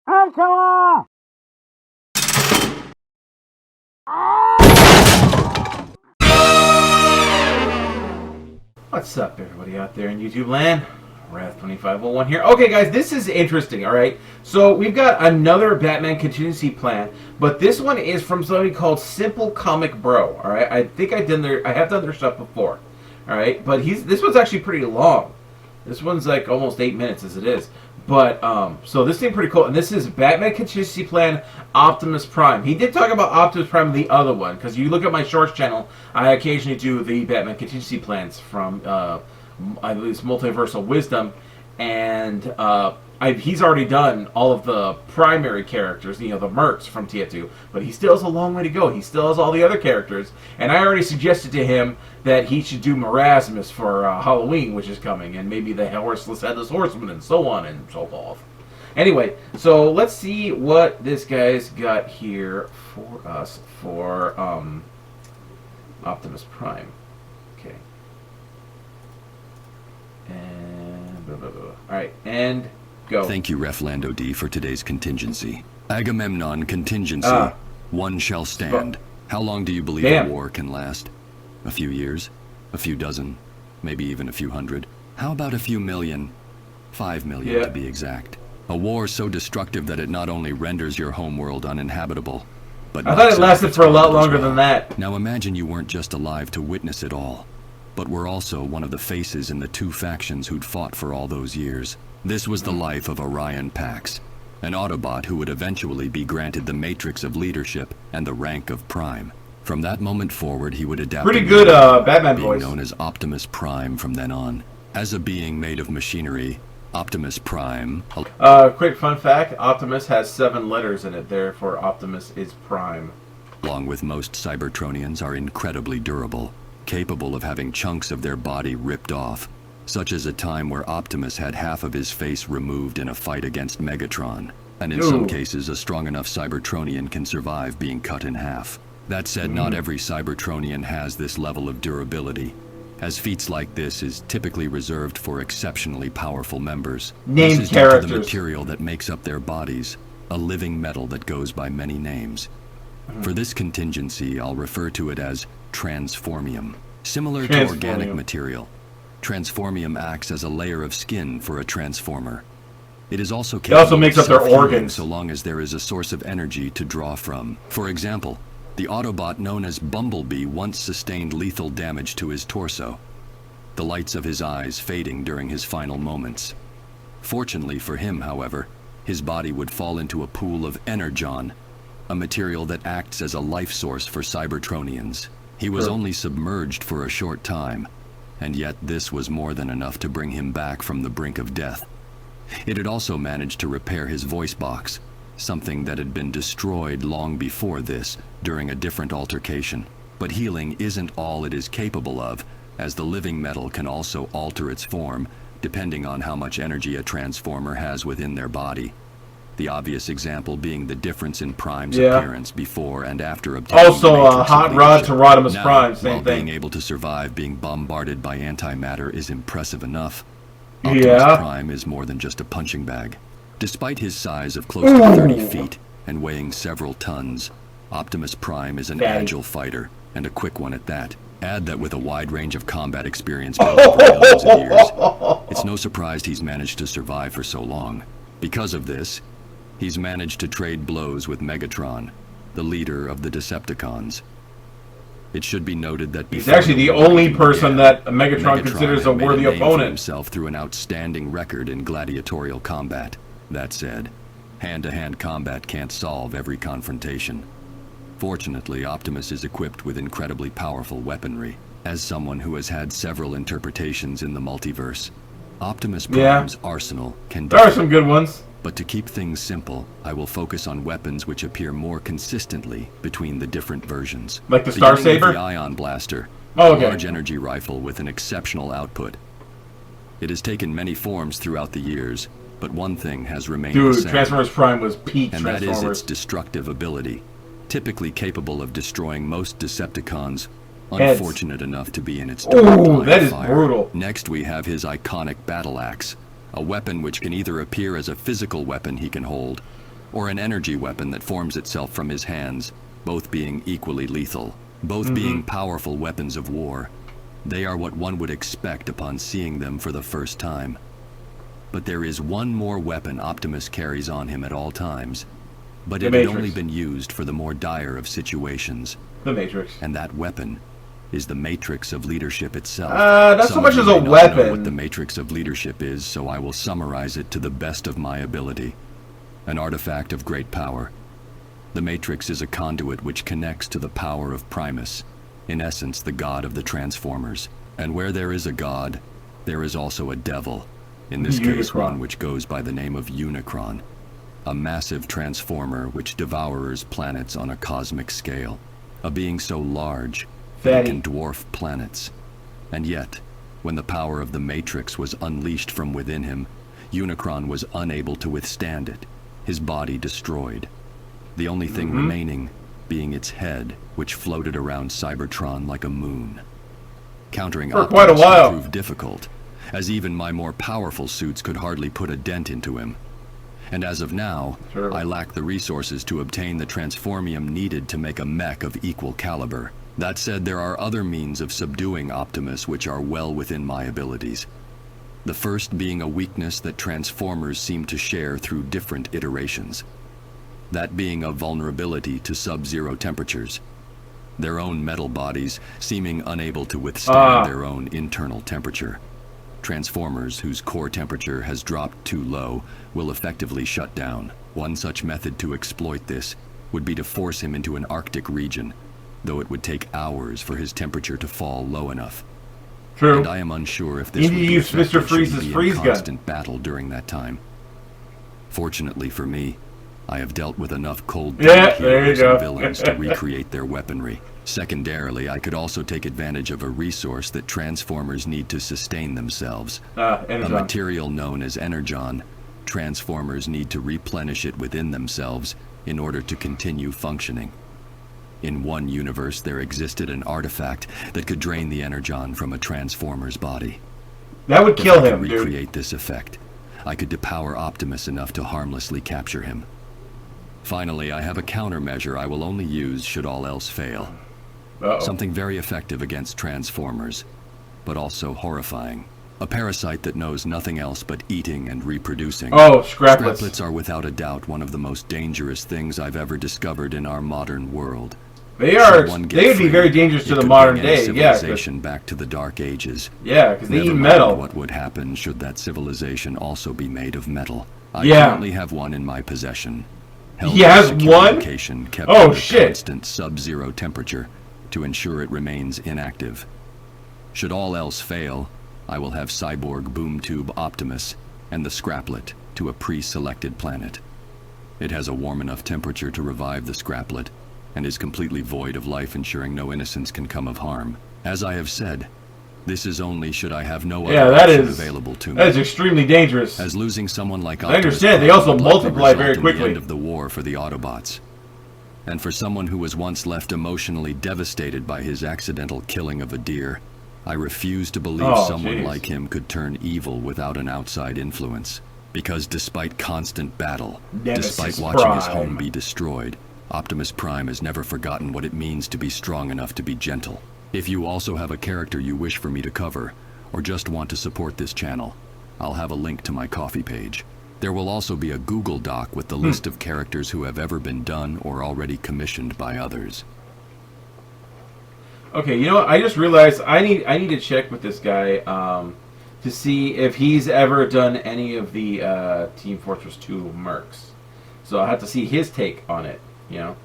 Angela! What's up, everybody out there in YouTube land? Wrath2501 here. Okay, guys, this is interesting, alright? So, we've got another Batman contingency plan, but this one is from somebody called Simple Comic Bro, alright? I think I have done their stuff before, alright? But this one's actually pretty long. This one's like almost 8 minutes as it is. But, so this thing pretty cool. And this is Batman Contingency Plan Optimus Prime. He did talk about Optimus Prime in the other one, because you look at my shorts channel, I occasionally do the Batman Contingency Plans from, I believe it's Multiversal Wisdom, and he's already done all of the primary characters, the Mercs from TF2, but he still has a long way to go. He still has all the other characters, and I already suggested to him that he should do Marasmus for Halloween, which is coming, and maybe the Horseless Headless Horseman, and so on and so forth. Anyway, so let's see what this guy's got here for us for Optimus Prime. Okay. And blah, blah, blah. Alright, and go. Thank you, Reflando D, for today's contingency. Agamemnon contingency. One shall stand. How long do you believe a war can last? A few years? A few dozen? Maybe even a few hundred? How about a few million? 5 million to be exact. A war so destructive that it not only renders your homeworld uninhabitable, but I thought it lasted for a lot longer than that. Now imagine you weren't just alive to witness it all, but were also one of the faces in the two factions who'd fought for all those years. This was the life of Orion Pax, an Autobot who would eventually be granted the matrix of leadership and the rank of Prime. From that moment forward, he would adapt pretty good Batman being voice. known as Optimus Prime from then on. As a being made of machinery, Optimus Prime... Quick fun fact, Optimus has 7 letters in it, therefore Optimus is Prime. Along with most Cybertronians, are incredibly durable, capable of having chunks of their body ripped off, such as a time where Optimus had half of his face removed in a fight against Megatron, and in some cases a strong enough Cybertronian can survive being cut in half. That said, not every Cybertronian has this level of durability, as feats like this is typically reserved for exceptionally powerful members. Named this is characters. due to the material that makes up their bodies, a living metal that goes by many names. For this contingency, I'll refer to it as transformium. Similar to organic material, transformium acts as a layer of skin for a transformer. It is also capable it also makes up their organs, so long as there is a source of energy to draw from. For example, the Autobot known as Bumblebee once sustained lethal damage to his torso, the lights of his eyes fading during his final moments. Fortunately for him, however, his body would fall into a pool of energon, a material that acts as a life source for Cybertronians. He was only submerged for a short time, and yet this was more than enough to bring him back from the brink of death. It had also managed to repair his voice box, something that had been destroyed long before this during a different altercation. But healing isn't all it is capable of, as the living metal can also alter its form depending on how much energy a transformer has within their body. The obvious example being the difference in Prime's appearance before and after obtaining also a hot rod to Rodimus Prime, same while thing. Being able to survive being bombarded by antimatter is impressive enough. Optimus Prime is more than just a punching bag. Despite his size of close to 30 feet and weighing several tons, Optimus Prime is an agile fighter, and a quick one at that. Add that with a wide range of combat experience built over millions of years, it's no surprise he's managed to survive for so long. Because of this, he's managed to trade blows with Megatron, the leader of the Decepticons. It should be noted that he's actually the only person that Megatron considers a worthy opponent. Himself through an outstanding record in gladiatorial combat. That said, hand-to-hand combat can't solve every confrontation. Fortunately, Optimus is equipped with incredibly powerful weaponry. As someone who has had several interpretations in the multiverse, Optimus Prime's arsenal can differ. There are some good ones. But to keep things simple, I will focus on weapons which appear more consistently between the different versions. Like the Star Saber? The Ion Blaster, a large energy rifle with an exceptional output. It has taken many forms throughout the years, but one thing has remained the same. Transformers Prime was peak and Transformers. that is its destructive ability, typically capable of destroying most Decepticons unfortunate enough to be in its direct line that of is fire. brutal. Next we have his iconic battle axe, a weapon which can either appear as a physical weapon he can hold, or an energy weapon that forms itself from his hands, both being equally lethal, both being powerful weapons of war. They are what one would expect upon seeing them for the first time. But there is one more weapon Optimus carries on him at all times, but it had only been used for the more dire of situations. The Matrix. And that weapon is the matrix of leadership itself. Not so much as a weapon. I know what the matrix of leadership is, so I will summarize it to the best of my ability. An artifact of great power. The matrix is a conduit which connects to the power of Primus, in essence the god of the Transformers. And where there is a god, there is also a devil, in this case one which goes by the name of Unicron, a massive transformer which devours planets on a cosmic scale, a being so large that it can dwarf planets. And yet, when the power of the Matrix was unleashed from within him, Unicron was unable to withstand it, his body destroyed. The only thing remaining being its head, which floated around Cybertron like a moon. Countering Optimus would prove difficult, as even my more powerful suits could hardly put a dent into him. And as of now, I lack the resources to obtain the transformium needed to make a mech of equal caliber. That said, there are other means of subduing Optimus which are well within my abilities. The first being a weakness that Transformers seem to share through different iterations. That being a vulnerability to sub-zero temperatures. Their own metal bodies seeming unable to withstand their own internal temperature. Transformers whose core temperature has dropped too low will effectively shut down. One such method to exploit this would be to force him into an Arctic region, though it would take hours for his temperature to fall low enough. True. And I am unsure if this would be effective should he be in constant battle during that time. Fortunately for me, I have dealt with enough cold-blooded heroes and villains to recreate their weaponry. Secondarily, I could also take advantage of a resource that Transformers need to sustain themselves. A material known as Energon. Transformers need to replenish it within themselves in order to continue functioning. In one universe, there existed an artifact that could drain the Energon from a Transformer's body. That would kill him, dude. If I could recreate this effect, I could depower Optimus enough to harmlessly capture him. Finally, I have a countermeasure I will only use should all else fail. Something very effective against Transformers, but also horrifying. A parasite that knows nothing else but eating and reproducing. Scraplets. Scraplets are without a doubt one of the most dangerous things I've ever discovered in our modern world. They would be very dangerous to the modern day, civilization back to the Dark Ages. Yeah, because they eat metal. What would happen should that civilization also be made of metal? I currently have one in my possession. He has one? Kept at a constant sub-zero temperature to ensure it remains inactive. Should all else fail, I will have cyborg boom tube Optimus and the Scraplet to a pre-selected planet. It has a warm enough temperature to revive the Scraplet and is completely void of life, ensuring no innocence can come of harm. As I have said, this is only should I have no other option available to me. That is extremely dangerous. As losing someone like Optimus, I understand. They also multiply very quickly. The end of the war for the Autobots. And for someone who was once left emotionally devastated by his accidental killing of a deer, I refuse to believe someone like him could turn evil without an outside influence. Because despite constant battle, despite watching his home be destroyed, Optimus Prime has never forgotten what it means to be strong enough to be gentle. If you also have a character you wish for me to cover, or just want to support this channel, I'll have a link to my Ko-fi page. There will also be a Google Doc with the list of characters who have ever been done or already commissioned by others. Okay, you know what? I just realized I need to check with this guy to see if he's ever done any of the Team Fortress 2 mercs. So I'll have to see his take on it, you know?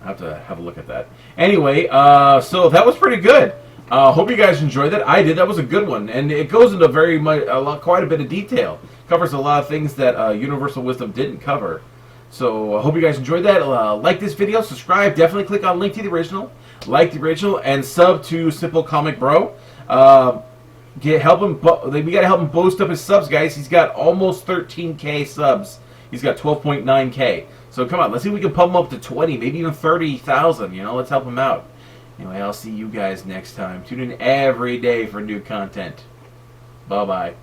I have to have a look at that. Anyway, so that was pretty good. Hope you guys enjoyed that. I did. That was a good one, and it goes into quite a bit of detail. Covers a lot of things that Universal Wisdom didn't cover. So I hope you guys enjoyed that. Like this video, subscribe. Definitely click on link to the original, like the original, and sub to Simple Comic Bro. We gotta help him boost up his subs, guys. He's got almost 13K subs. He's got 12.9K. So come on, let's see if we can pump him up to 20, maybe even 30,000. You know, let's help him out. Anyway, I'll see you guys next time. Tune in every day for new content. Bye-bye.